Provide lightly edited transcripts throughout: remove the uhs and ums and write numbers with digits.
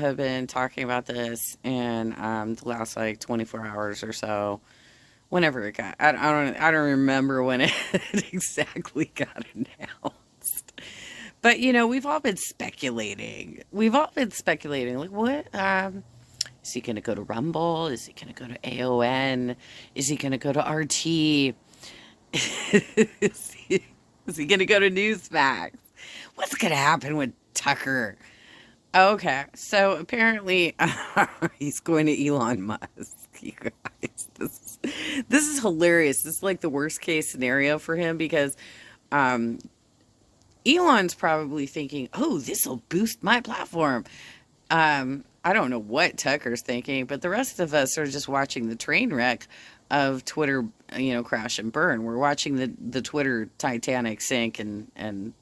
have been talking about this in the last like 24 hours or so. Whenever it got, I don't remember when it exactly got announced. But we've all been speculating. We've all been speculating. Like, what? Is he going to go to Rumble? Is he going to go to AON? Is he going to go to RT? is he, is he going to go to Newsmax? What's going to happen with Tucker? Okay, so apparently he's going to Elon Musk. You guys, this is hilarious. This is like the worst case scenario for him because um, Elon's probably thinking, "Oh, this will boost my platform." I don't know what Tucker's thinking, but the rest of us are just watching the train wreck of Twitter, crash and burn. We're watching the Twitter Titanic sink and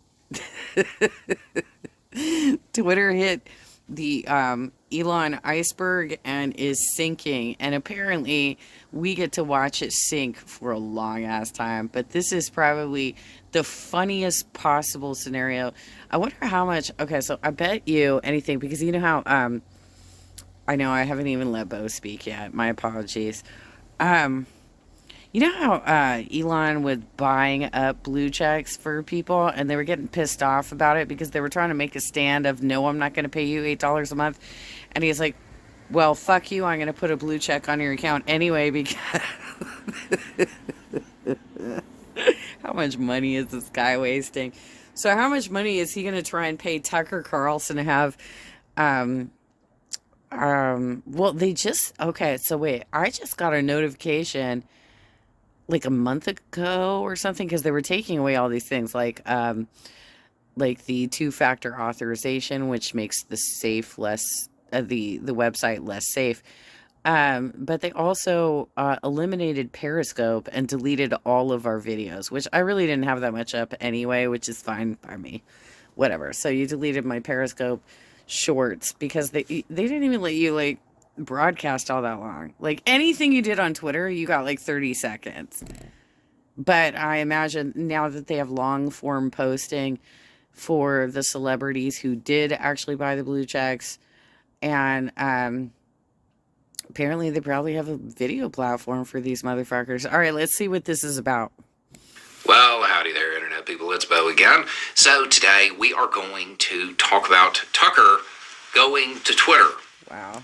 Twitter hit the Elon iceberg and is sinking. And apparently, we get to watch it sink for a long ass time. But this is probably the funniest possible scenario. I wonder how much. Okay, so I bet you anything because you know how. I know I haven't even let Bo speak yet. My apologies. Um, you know how Elon was buying up blue checks for people and they were getting pissed off about it because they were trying to make a stand of, no, I'm not going to pay you $8 a month. And he's like, well, fuck you. I'm going to put a blue check on your account anyway because how much money is this guy wasting? So how much money is he going to try and pay Tucker Carlson to have, um, well, okay, so wait, I just got a notification like a month ago or something because they were taking away all these things like the two-factor authorization, which makes the safe less the website less safe. But they also eliminated Periscope and deleted all of our videos, which I really didn't have that much up anyway, which is fine by me. Whatever. So you deleted my Periscope shorts because they didn't even let you like broadcast all that long. Like anything you did on Twitter, you got like 30 seconds. But I imagine now that they have long form posting for the celebrities who did actually buy the blue checks, and apparently they probably have a video platform for these motherfuckers. All right, let's see what this is about. Well, howdy there, Internet people. It's Bo again. So today we are going to talk about Tucker going to Twitter. Wow.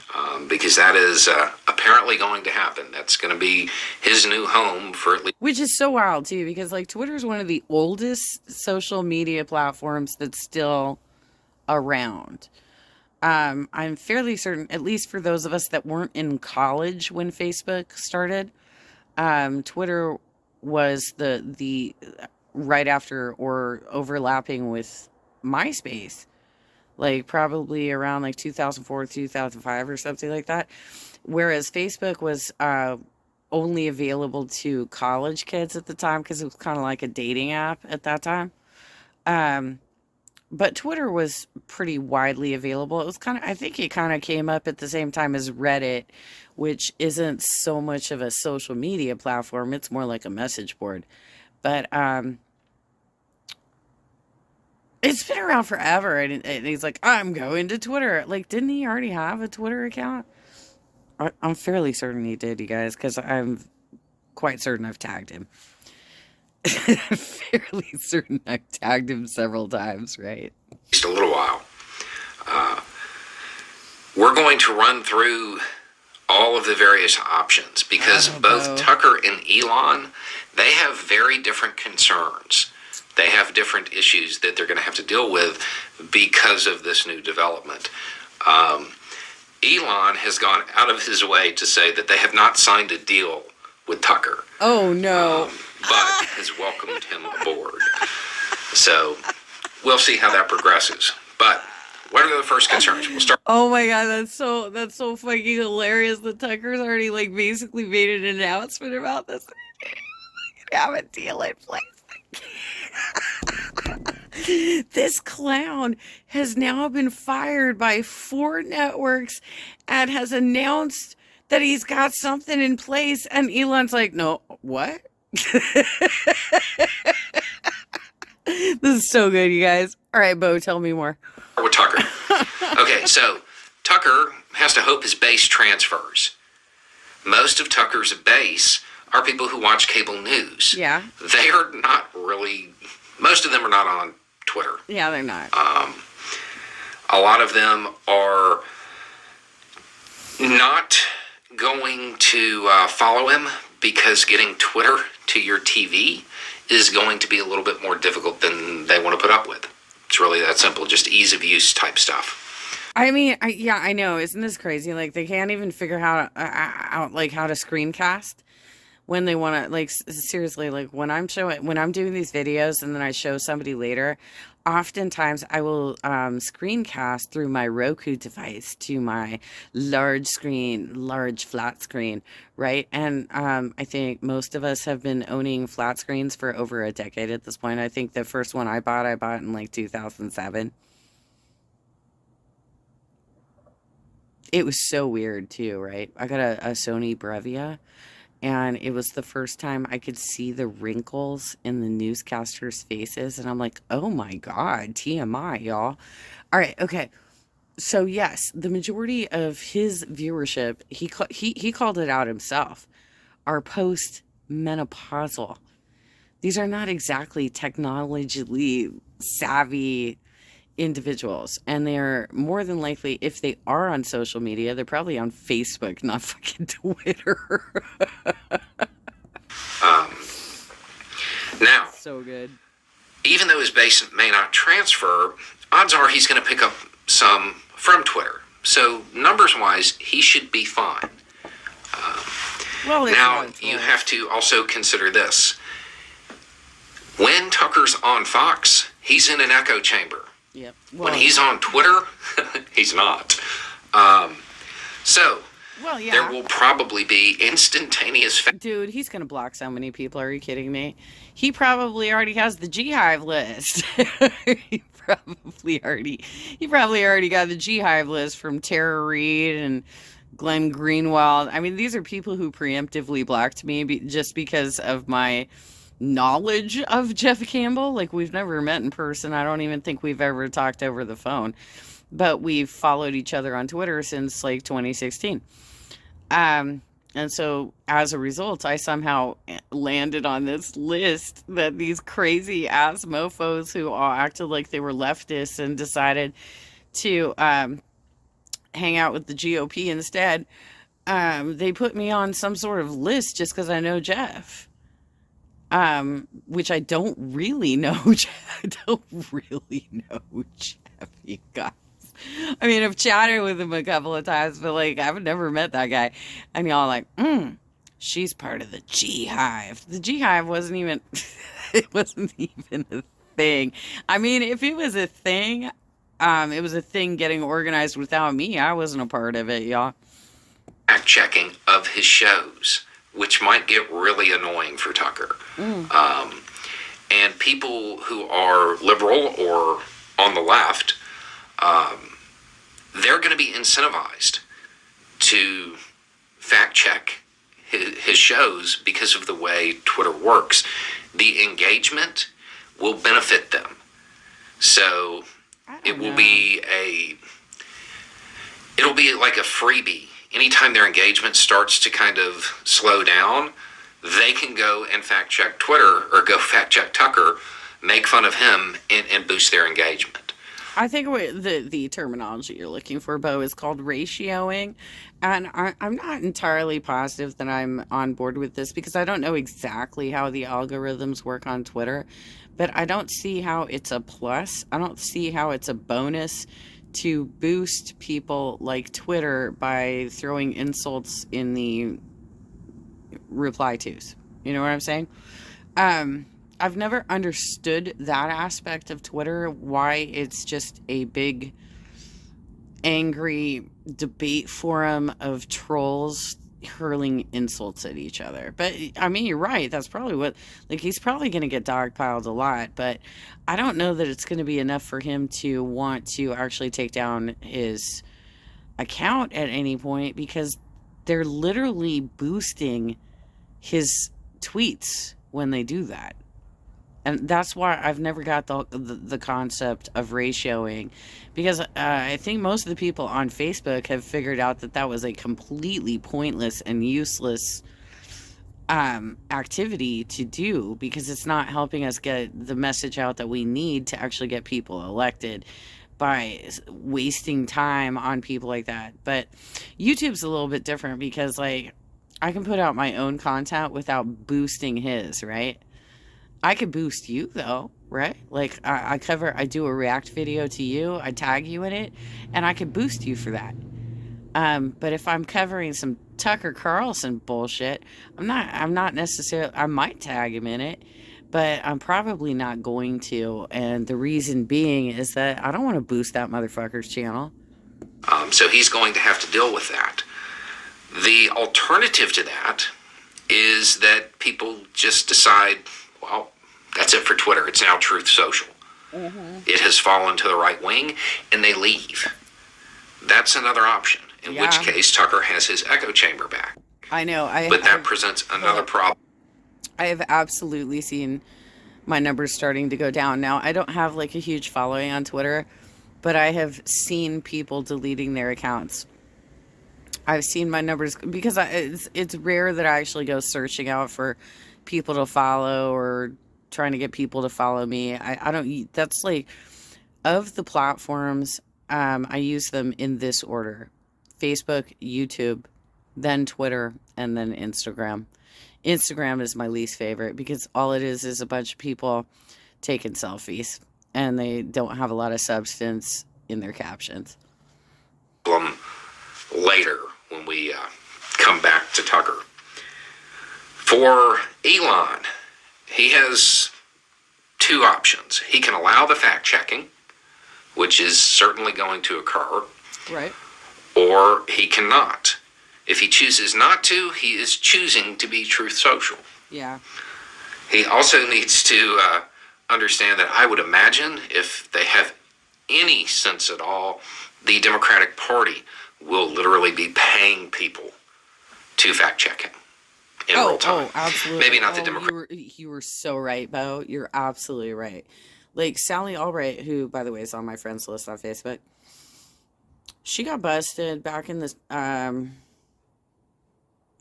Because that is apparently going to happen. That's going to be his new home for at least... Which is so wild, too, because, like, Twitter is one of the oldest social media platforms that's still around. I'm fairly certain, at least for those of us that weren't in college when Facebook started, Twitter was the right after or overlapping with MySpace. Like probably around like 2004, 2005 or something like that. Whereas Facebook was only available to college kids at the time because it was kind of like a dating app at that time. But Twitter was pretty widely available. It was I think it kind of came up at the same time as Reddit, which isn't so much of a social media platform. It's more like a message board. But it's been around forever, and he's like, I'm going to Twitter. Like, didn't he already have a Twitter account? I'm fairly certain he did, you guys, because I'm quite certain I've tagged him. Fairly certain I've tagged him several times, right? Just a little while. We're going to run through all of the various options because both Tucker and Elon, they have very different concerns. They have different issues that they're going to have to deal with because of this new development. Elon has gone out of his way to say that they have not signed a deal with Tucker. Oh, no. But has welcomed him aboard. So we'll see how that progresses. But what are the first concerns? We'll start. Oh my God, that's so fucking hilarious that Tucker's already like basically made an announcement about this. Have a deal in place. This clown has now been fired by 4 networks and has announced that he's got something in place, and Elon's like, no, what? This is so good, you guys. All right, Bo, tell me more. With Tucker. Okay, so Tucker has to hope his base transfers. Most of Tucker's base are people who watch cable news. Yeah. They are not really, most of them are not on Twitter. Yeah, they're not. A lot of them are not going to follow him because getting Twitter to your TV is going to be a little bit more difficult than they want to put up with. It's really that simple, just ease of use type stuff. I mean, yeah, I know. Isn't this crazy? Like, they can't even figure out how to screencast when they want to, like, seriously, like, when I'm doing these videos and then I show somebody later, oftentimes I will screencast through my Roku device to my large flat screen, right? And I think most of us have been owning flat screens for over a decade at this point. I think the first one I bought in like 2007. It was so weird too, right? I got a Sony Bravia, and it was the first time I could see the wrinkles in the newscasters' faces, and I'm like, oh my God, TMI, y'all. All right, okay. So yes, the majority of his viewership, he called it out himself, are post-menopausal. These are not exactly technologically savvy individuals, and they're more than likely, if they are on social media, they're probably on Facebook, not fucking Twitter. Now, so good. Even though his base may not transfer, odds are he's going to pick up some from Twitter. So numbers-wise, he should be fine. Well, now, you have to also consider this. When Tucker's on Fox, he's in an echo chamber. Yep. Well, when he's on Twitter, he's not. There will probably be instantaneous... Dude, he's going to block so many people. Are you kidding me? He probably already has the G-Hive list. He probably already got the G-Hive list from Tara Reid and Glenn Greenwald. I mean, these are people who preemptively blocked me just because of my knowledge of Jeff Campbell. Like, we've never met in person. I don't even think we've ever talked over the phone, but we've followed each other on Twitter since like 2016. And so as a result, I somehow landed on this list that these crazy ass mofos who all acted like they were leftists and decided to hang out with the GOP instead. They put me on some sort of list just because I know Jeff. Which I don't really know. I don't really know Jeff, you guys. I mean, I've chatted with him a couple of times, but like, I've never met that guy. And y'all like, she's part of the G-Hive. The G-Hive wasn't even, it wasn't even a thing. I mean, if it was a thing, it was a thing getting organized without me. I wasn't a part of it, y'all. Fact checking of his shows, which might get really annoying for Tucker. And people who are liberal or on the left, they're going to be incentivized to fact check his shows because of the way Twitter works. The engagement will benefit them. So it'll be like a freebie. Anytime their engagement starts to kind of slow down, they can go and fact check Twitter or go fact check Tucker, make fun of him, and boost their engagement. I think the terminology you're looking for, Bo, is called ratioing. And I'm not entirely positive that I'm on board with this because I don't know exactly how the algorithms work on Twitter. But I don't see how it's a plus. I don't see how it's a bonus to boost people like Twitter by throwing insults in the reply tos. You know what I'm saying? I've never understood that aspect of Twitter, why it's just a big angry debate forum of trolls hurling insults at each other. But I mean, you're right, that's probably what, like, he's probably going to get dogpiled a lot, but I don't know that it's going to be enough for him to want to actually take down his account at any point, because they're literally boosting his tweets when they do that. And that's why I've never got the concept of ratioing, because I think most of the people on Facebook have figured out that that was a completely pointless and useless activity to do, because it's not helping us get the message out that we need to actually get people elected by wasting time on people like that. But YouTube's a little bit different because, like, I can put out my own content without boosting his, right? I could boost you though, right? Like I do a react video to you, I tag you in it, and I could boost you for that. But if I'm covering some Tucker Carlson bullshit, I'm not necessarily, I might tag him in it, but I'm probably not going to. And the reason being is that I don't want to boost that motherfucker's channel. So he's going to have to deal with that. The alternative to that is that people just decide, well, that's it for Twitter. It's now Truth Social. It has fallen to the right wing, and they leave. That's another option, in which case Tucker has his echo chamber back. I know. But that presents another problem. I have absolutely seen my numbers starting to go down. Now, I don't have like a huge following on Twitter, but I have seen people deleting their accounts. I've seen my numbers, because it's rare that I actually go searching out for people to follow or trying to get people to follow me. I don't, that's like, of the platforms, I use them in this order: Facebook, YouTube, then Twitter, and then Instagram. Instagram is my least favorite because all it is a bunch of people taking selfies, and they don't have a lot of substance in their captions. Later, when we come back to Tucker. For Elon, he has two options. He can allow the fact checking, which is certainly going to occur. Right. Or he cannot. If he chooses not to, he is choosing to be Truth Social. Yeah. He also needs to understand that, I would imagine, if they have any sense at all, the Democratic Party will literally be paying people to fact check him in real time. Oh, absolutely. Maybe not the Democrat. You were so right, Bo. You're absolutely right. Like Sally Albright, who, by the way, is on my friends list on Facebook, she got busted back in this, it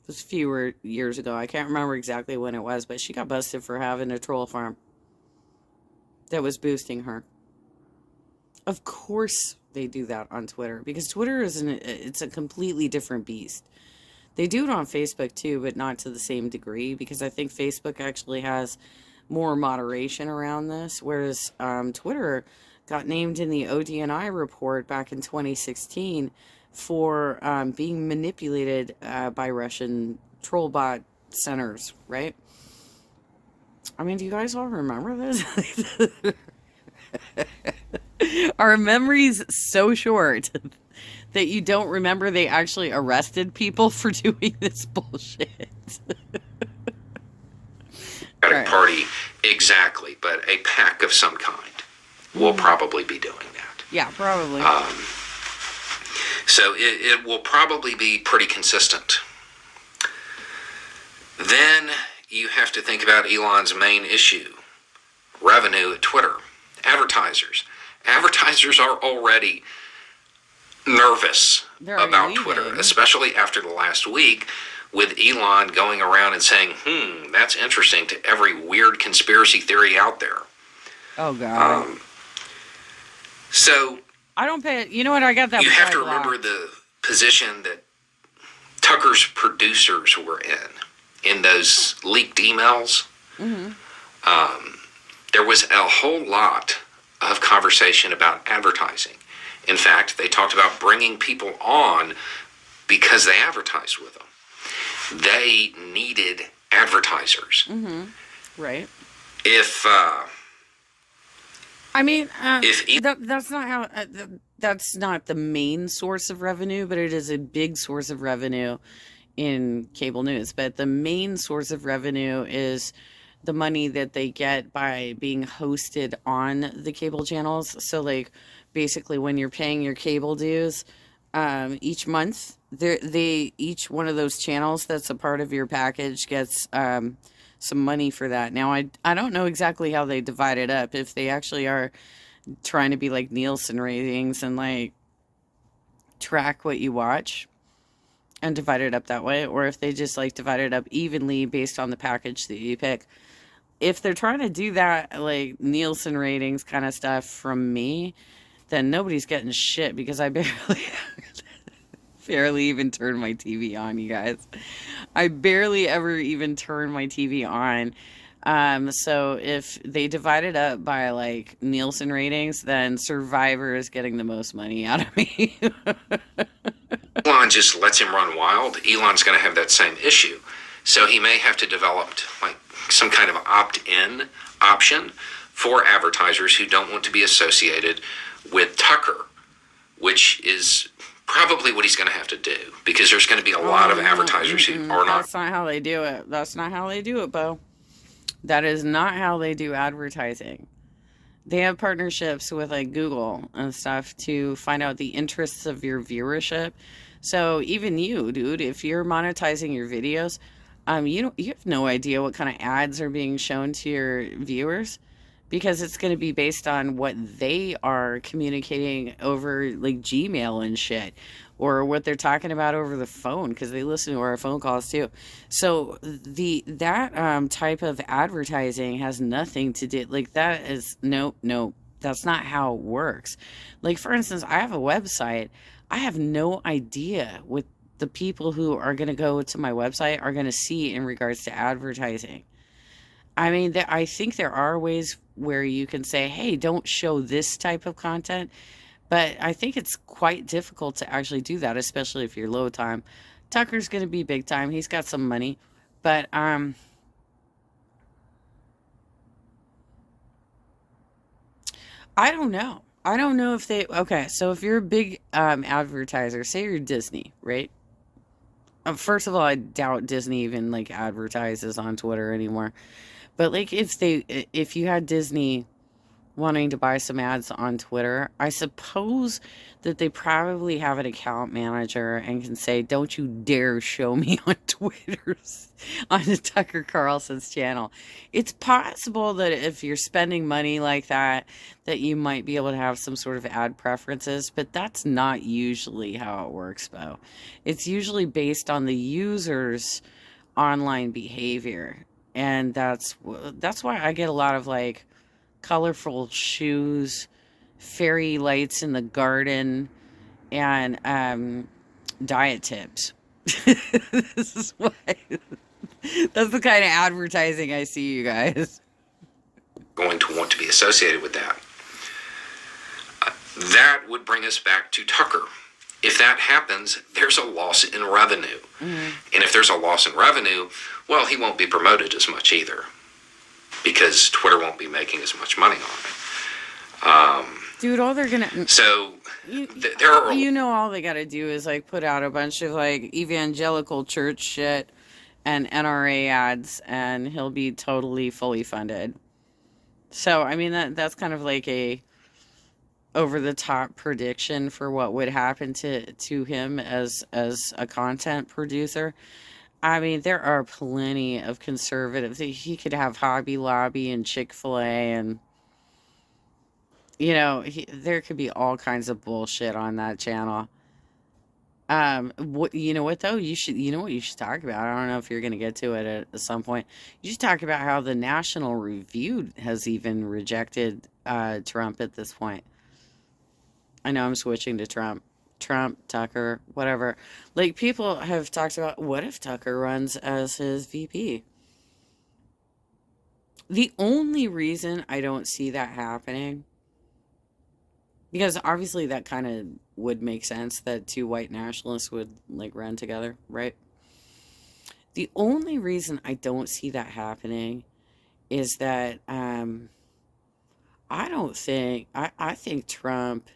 was a few years ago. I can't remember exactly when it was, but she got busted for having a troll farm that was boosting her. Of course they do that on Twitter, because Twitter it's a completely different beast. They do it on Facebook too, but not to the same degree, because I think Facebook actually has more moderation around this, whereas Twitter got named in the ODNI report back in 2016 for being manipulated by Russian troll bot centers, right? I mean, do you guys all remember this? Our memory's so short that you don't remember they actually arrested people for doing this bullshit. Democratic Party, exactly, but a PAC of some kind will probably be doing that. Yeah, probably. So it will probably be pretty consistent. Then you have to think about Elon's main issue: revenue at Twitter. Advertisers. Advertisers are already nervous about Twitter, especially after the last week with Elon going around and saying, that's interesting, to every weird conspiracy theory out there. Oh, God. So I don't pay. You know what? I got that. You have to remember the position that Tucker's producers were in those leaked emails. There was a whole lot of conversation about advertising. In fact, they talked about bringing people on because they advertised with them. They needed advertisers. Right. If I mean, that's not how. That's not the main source of revenue, but it is a big source of revenue in cable news. But the main source of revenue is the money that they get by being hosted on the cable channels. So, like, basically, when you're paying your cable dues each month, each one of those channels that's a part of your package gets some money for that. Now, I don't know exactly how they divide it up, if they actually are trying to be like Nielsen ratings and like track what you watch and divide it up that way, or if they just like divide it up evenly based on the package that you pick. If they're trying to do that, like Nielsen ratings kind of stuff from me, then nobody's getting shit because I barely even turn my TV on, you guys. I barely ever even turn my TV on. So if they divide it up by like Nielsen ratings, then Survivor is getting the most money out of me. Elon just lets him run wild, Elon's going to have that same issue. So he may have to develop like some kind of opt-in option for advertisers who don't want to be associated with Tucker, which is probably what he's going to have to do, because there's going to be a lot of advertisers who are not. That's not how they do it. That's not how they do it, Bo. That is not how they do advertising. They have partnerships with like Google and stuff to find out the interests of your viewership. So even you, dude, if you're monetizing your videos, you have no idea what kind of ads are being shown to your viewers, because it's going to be based on what they are communicating over like Gmail and shit, or what they're talking about over the phone, because they listen to our phone calls too. So that type of advertising has nothing to do, like, that is no, that's not how it works. Like, for instance, I have a website. I have no idea what the people who are going to go to my website are going to see in regards to advertising. I mean, I think there are ways where you can say, hey, don't show this type of content. But I think it's quite difficult to actually do that, especially if you're low time. Tucker's going to be big time. He's got some money. But I don't know. I don't know if they... Okay, so if you're a big advertiser, say you're Disney, right? First of all, I doubt Disney even like advertises on Twitter anymore. But like, if you had Disney wanting to buy some ads on Twitter, I suppose that they probably have an account manager and can say, don't you dare show me on Twitter's, on the Tucker Carlson's channel. It's possible that if you're spending money like that you might be able to have some sort of ad preferences, but that's not usually how it works, Bo. It's usually based on the user's online behavior. And that's why I get a lot of like colorful shoes, fairy lights in the garden, and diet tips. This is why. That's the kind of advertising I see, you guys. Going to want to be associated with that. That would bring us back to Tucker. If that happens, there's a loss in revenue. Mm-hmm. And if there's a loss in revenue, well, he won't be promoted as much either, because Twitter won't be making as much money on it. Dude, all they're gonna... So, there are... all they gotta do is, like, put out a bunch of, like, evangelical church shit and NRA ads, and he'll be totally fully funded. So, I mean, that's kind of like a over-the-top prediction for what would happen to him as a content producer. I mean, there are plenty of conservatives. He could have Hobby Lobby and Chick-fil-A, and there could be all kinds of bullshit on that channel. You know what though? You know what you should talk about? I don't know if you're going to get to it at some point. You should talk about how the National Review has even rejected Trump at this point. I know I'm switching to Trump, Tucker, whatever. Like, people have talked about, what if Tucker runs as his VP? The only reason I don't see that happening, because obviously that kind of would make sense that two white nationalists would, like, run together, right? The only reason I don't see that happening is that I think Trump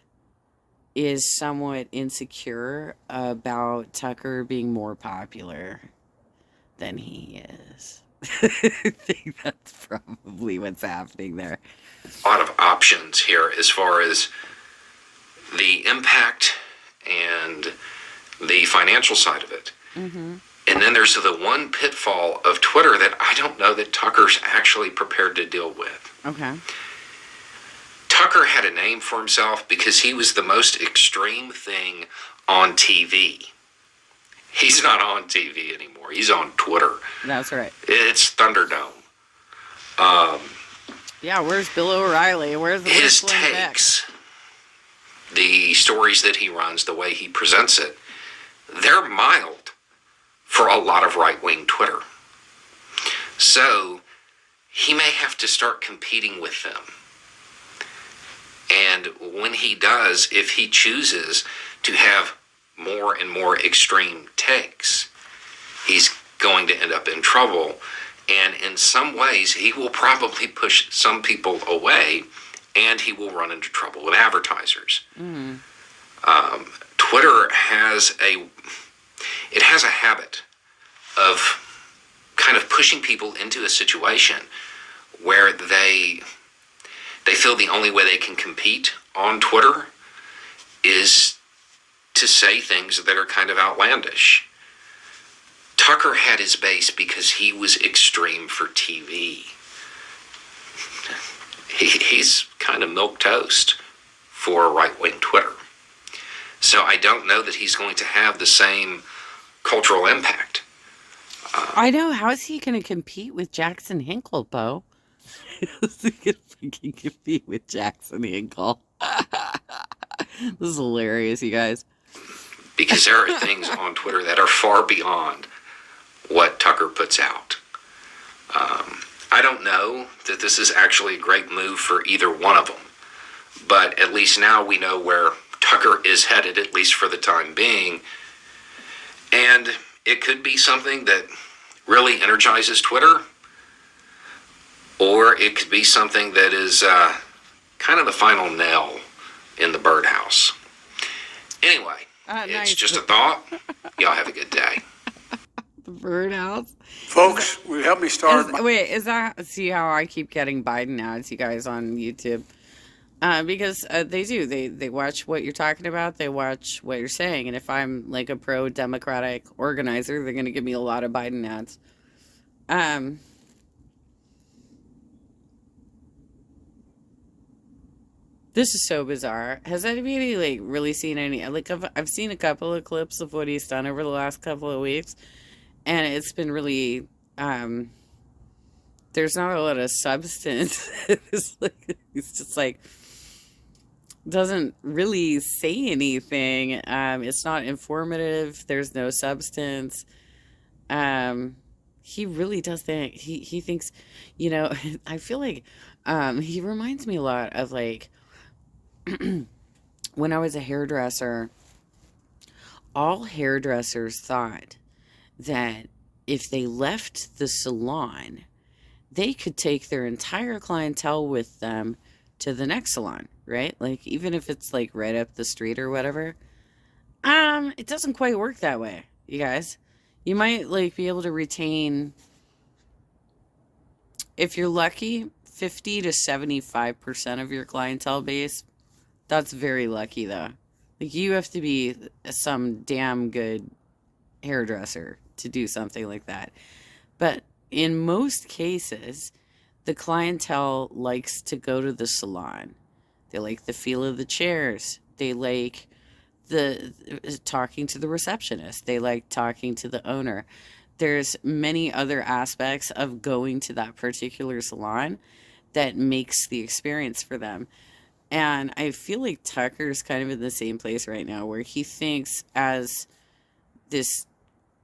is somewhat insecure about Tucker being more popular than he is. I think that's probably what's happening there. A lot of options here as far as the impact and the financial side of it. Mm-hmm. And then there's the one pitfall of Twitter that I don't know that Tucker's actually prepared to deal with. Okay. Tucker had a name for himself because he was the most extreme thing on TV. He's not on TV anymore. He's on Twitter. That's right. It's Thunderdome. Yeah, where's Bill O'Reilly? His takes, the stories that he runs, the way he presents it, they're mild for a lot of right-wing Twitter. So he may have to start competing with them. And when he does, if he chooses to have more and more extreme takes, he's going to end up in trouble. And in some ways, he will probably push some people away, and he will run into trouble with advertisers. Mm. Twitter has a habit of kind of pushing people into a situation where they feel the only way they can compete on Twitter is to say things that are kind of outlandish. Tucker had his base because he was extreme for TV. He's kind of milquetoast for right-wing Twitter. So I don't know that he's going to have the same cultural impact. I know. How is he going to compete with Jackson Hinkle, Bo? How's he going to freaking compete with Jackson Hinkle? This is hilarious, you guys. Because there are things on Twitter that are far beyond what Tucker puts out. I don't know that this is actually a great move for either one of them, but at least now we know where Tucker is headed, at least for the time being, and it could be something that really energizes Twitter, or it could be something that is kind of the final nail in the birdhouse. Anyway, it's nice. just a thought. Y'all have a good day. The birdhouse. Folks, will you help me start? Is that, see how I keep getting Biden ads, you guys, on YouTube? Because they do. They watch what you're talking about. They watch what you're saying. And if I'm like a pro-democratic organizer, they're going to give me a lot of Biden ads. This is so bizarre. Has anybody like really seen any? Like I've seen a couple of clips of what he's done over the last couple of weeks, and it's been really. There's not a lot of substance. It's just like doesn't really say anything. It's not informative. There's no substance. He really does think he thinks, I feel like he reminds me a lot of like when I was a hairdresser. All hairdressers thought that if they left the salon, they could take their entire clientele with them to the next salon, right? Like, even if it's like right up the street or whatever. It doesn't quite work that way, you guys. You might like be able to retain, if you're lucky, 50 to 75% of your clientele base. That's very lucky though. Like, you have to be some damn good hairdresser to do something like that. But in most cases, the clientele likes to go to the salon. They like the feel of the chairs. They like the talking to the receptionist. They like talking to the owner. There's many other aspects of going to that particular salon that makes the experience for them. And I feel like Tucker's kind of in the same place right now where he thinks, as this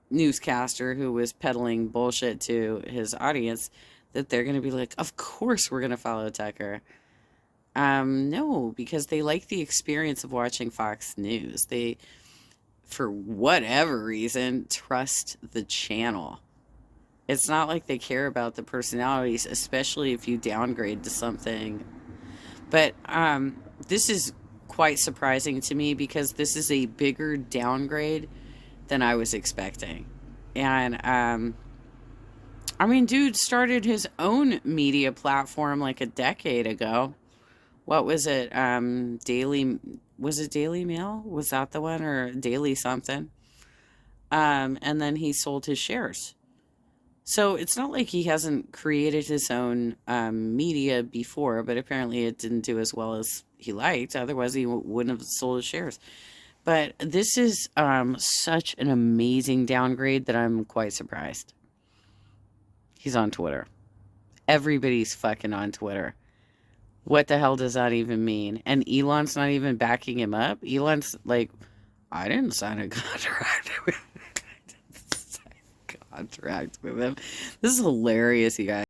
newscaster who was peddling bullshit to his audience, that they're going to be like, of course we're going to follow Tucker. No, because they like the experience of watching Fox News. They, for whatever reason, trust the channel. It's not like they care about the personalities, especially if you downgrade to something. But this is quite surprising to me because this is a bigger downgrade than I was expecting. And I mean, dude started his own media platform like a decade ago. What was it? Was it Daily Mail? Was that the one? Or Daily something? And then he sold his shares. So it's not like he hasn't created his own media before, but apparently it didn't do as well as he liked. Otherwise, he wouldn't have sold his shares. But this is such an amazing downgrade that I'm quite surprised. He's on Twitter. Everybody's fucking on Twitter. What the hell does that even mean? And Elon's not even backing him up. Elon's like, I didn't sign a contract with him. Contract with him. This is hilarious, you guys.